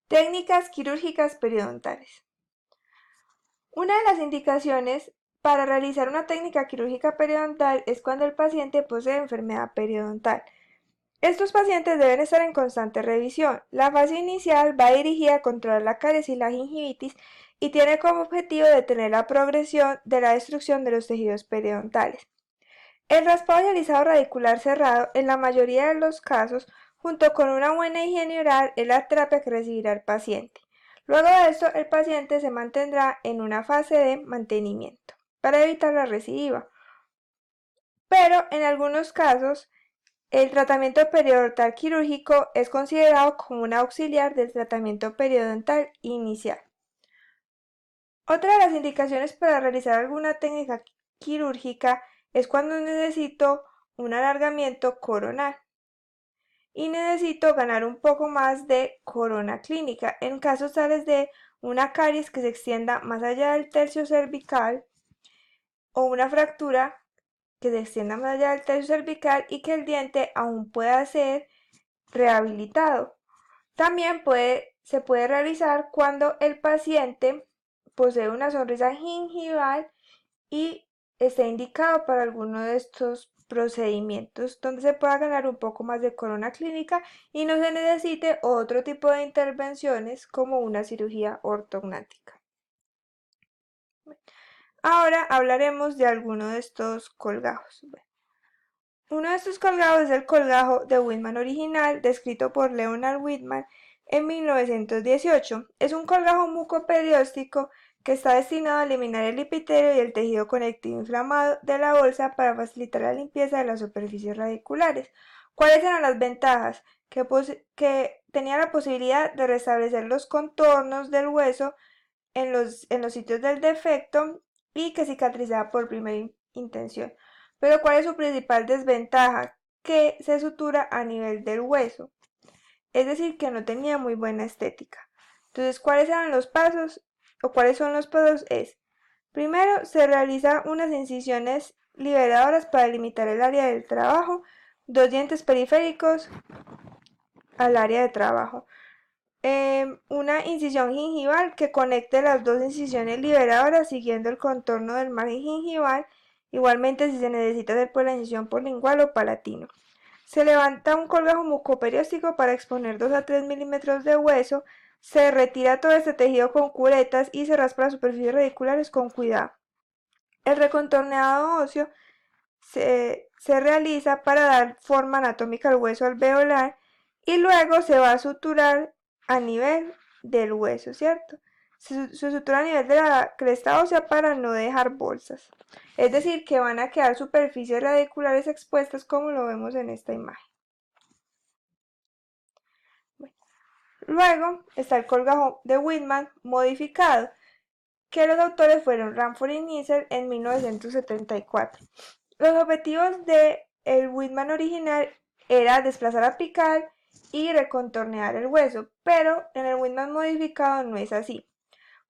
Técnicas quirúrgicas periodontales. Una de las indicaciones para realizar una técnica quirúrgica periodontal es cuando el paciente posee enfermedad periodontal. Estos pacientes deben estar en constante revisión. La fase inicial va dirigida a controlar la caries y la gingivitis y tiene como objetivo detener la progresión de la destrucción de los tejidos periodontales. El raspado y alisado radicular cerrado, en la mayoría de los casos, junto con una buena higiene oral, es la terapia que recibirá el paciente. Luego de esto, el paciente se mantendrá en una fase de mantenimiento para evitar la recidiva. Pero en algunos casos, el tratamiento periodontal quirúrgico es considerado como un auxiliar del tratamiento periodontal inicial. Otra de las indicaciones para realizar alguna técnica quirúrgica es cuando necesito un alargamiento coronal y necesito ganar un poco más de corona clínica en casos tales de una caries que se extienda más allá del tercio cervical o una fractura que se extienda más allá del tercio cervical y que el diente aún pueda ser rehabilitado. También se puede realizar cuando el paciente posee una sonrisa gingival y está indicado para alguno de estos procedimientos donde se pueda ganar un poco más de corona clínica y no se necesite otro tipo de intervenciones como una cirugía ortognática. Ahora hablaremos de alguno de estos colgajos. Uno de estos colgajos es el colgajo de Whitman original, descrito por Leonard Whitman en 1918. Es un colgajo mucoperióstico que está destinado a eliminar el epitelio y el tejido conectivo inflamado de la bolsa para facilitar la limpieza de las superficies radiculares. ¿Cuáles eran las ventajas? Que tenía la posibilidad de restablecer los contornos del hueso en los sitios del defecto y que cicatrizaba por primera intención. Pero ¿cuál es su principal desventaja? Que se sutura a nivel del hueso, es decir, que no tenía muy buena estética. Entonces, ¿cuáles eran los pasos o cuáles son los pasos? Primero, se realizan unas incisiones liberadoras para limitar el área del trabajo, dos dientes periféricos al área de trabajo. Una incisión gingival que conecte las dos incisiones liberadoras siguiendo el contorno del margen gingival, igualmente si se necesita hacer por la incisión lingual o palatino. Se levanta un colgajo mucoperióstico para exponer 2 a 3 milímetros de hueso, se retira todo este tejido con curetas y se raspa las superficies radiculares con cuidado. El recontorneado óseo se realiza para dar forma anatómica al hueso alveolar y luego se va a suturar a nivel del hueso, ¿cierto? Se sutura a nivel de la cresta ósea para no dejar bolsas. Es decir, que van a quedar superficies radiculares expuestas como lo vemos en esta imagen. Bueno, luego está el colgajo de Whitman modificado, que los autores fueron Ranford y Nisser en 1974. Los objetivos del Whitman original era desplazar apical y recontornear el hueso, pero en el Whitman modificado no es así.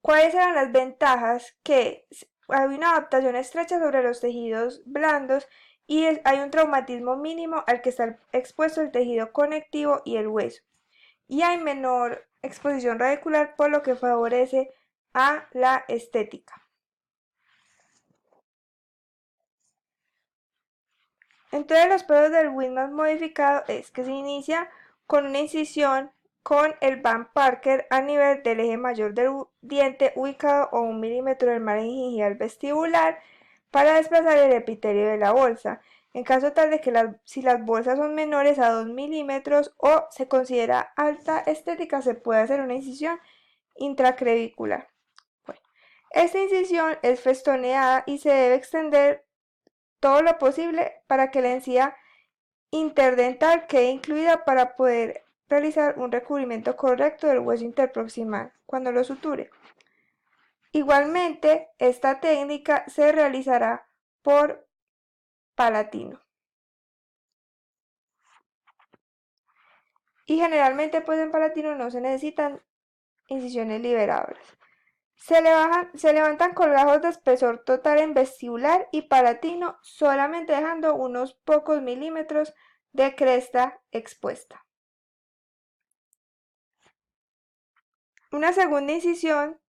¿Cuáles eran las ventajas? Que hay una adaptación estrecha sobre los tejidos blandos y hay un traumatismo mínimo al que está expuesto el tejido conectivo y el hueso. Y hay menor exposición radicular, por lo que favorece a la estética. Entonces los pelos del Whitman modificado es que se inicia con una incisión con el Van Parker a nivel del eje mayor del diente ubicado a 1 milímetro del margen gingival vestibular para desplazar el epitelio de la bolsa. En caso tal de que si las bolsas son menores a 2 milímetros o se considera alta estética, se puede hacer una incisión intracrevicular. Bueno, esta incisión es festoneada y se debe extender todo lo posible para que la encía interdental quede incluida para poder realizar un recubrimiento correcto del hueso interproximal cuando lo suture. Igualmente, esta técnica se realizará por palatino. Y generalmente pues en palatino no se necesitan incisiones liberadoras. Se levantan colgajos de espesor total en vestibular y palatino, solamente dejando unos pocos milímetros de cresta expuesta. una segunda incisión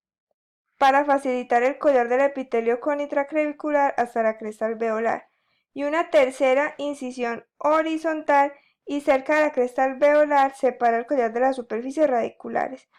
para facilitar el collar del epitelio con intraclavicular hasta la cresta alveolar, y una tercera incisión horizontal y cerca de la cresta alveolar separa el collar de las superficies radiculares.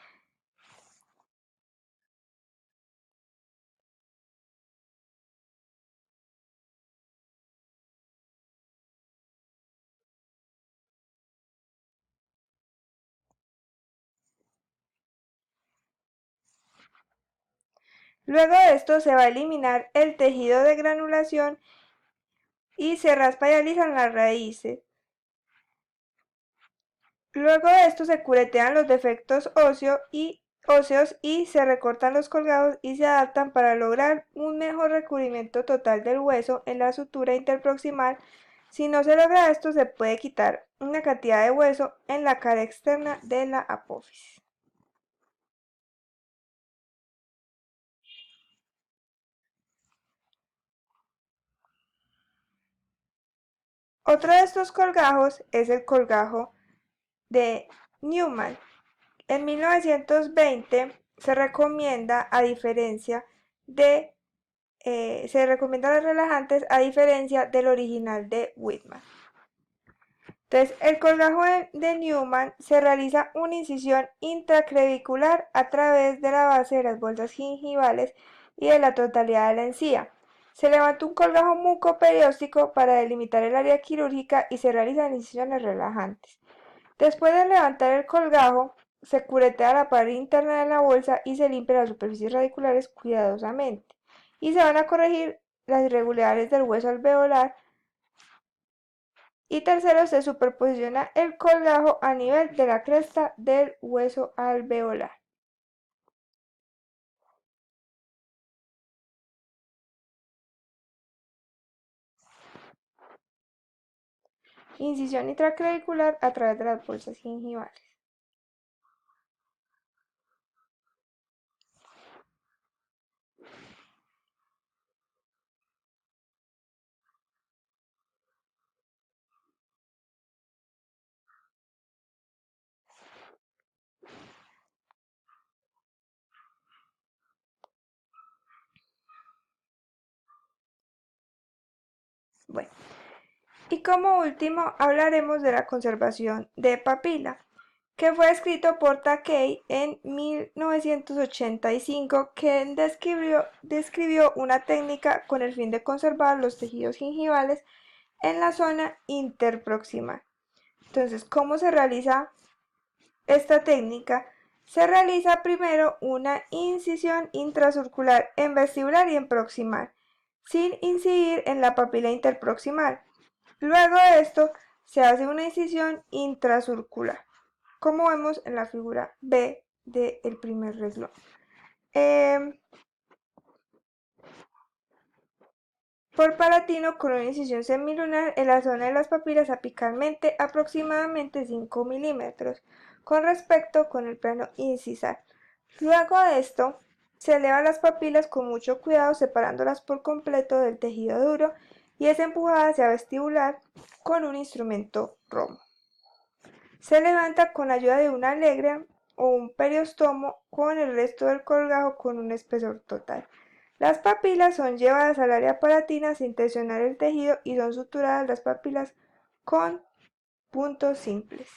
Luego de esto se va a eliminar el tejido de granulación y se raspa y alisan las raíces. Luego de esto se curetean los defectos óseos y se recortan los colgados y se adaptan para lograr un mejor recubrimiento total del hueso en la sutura interproximal. Si no se logra esto, se puede quitar una cantidad de hueso en la cara externa de la apófisis. Otro de estos colgajos es el colgajo de Newman. En 1920 se recomienda, a diferencia de se recomiendan los relajantes a diferencia del original de Whitman. Entonces, el colgajo de Newman se realiza una incisión intraclavicular a través de la base de las bolsas gingivales y de la totalidad de la encía. Se levanta un colgajo mucoperióstico para delimitar el área quirúrgica y se realizan incisiones relajantes. Después de levantar el colgajo, se curetea la pared interna de la bolsa y se limpia las superficies radiculares cuidadosamente. Y se van a corregir las irregularidades del hueso alveolar. Y tercero, se superposiciona el colgajo a nivel de la cresta del hueso alveolar. Incisión intraclavicular a través de las bolsas gingivales. Bueno, y como último hablaremos de la conservación de papila, que fue escrito por Takei en 1985, quien describió una técnica con el fin de conservar los tejidos gingivales en la zona interproximal. Entonces, ¿cómo se realiza esta técnica? Se realiza primero una incisión intracircular en vestibular y en proximal, sin incidir en la papila interproximal. Luego de esto, se hace una incisión intracircular, como vemos en la figura B del primer renglón. Por palatino con una incisión semilunar en la zona de las papilas apicalmente aproximadamente 5 milímetros con respecto con el plano incisal. Luego de esto, se elevan las papilas con mucho cuidado separándolas por completo del tejido duro y es empujada hacia vestibular con un instrumento romo. Se levanta con ayuda de una alegre o un periostomo con el resto del colgajo con un espesor total. Las papilas son llevadas al área palatina sin tensionar el tejido y son suturadas las papilas con puntos simples.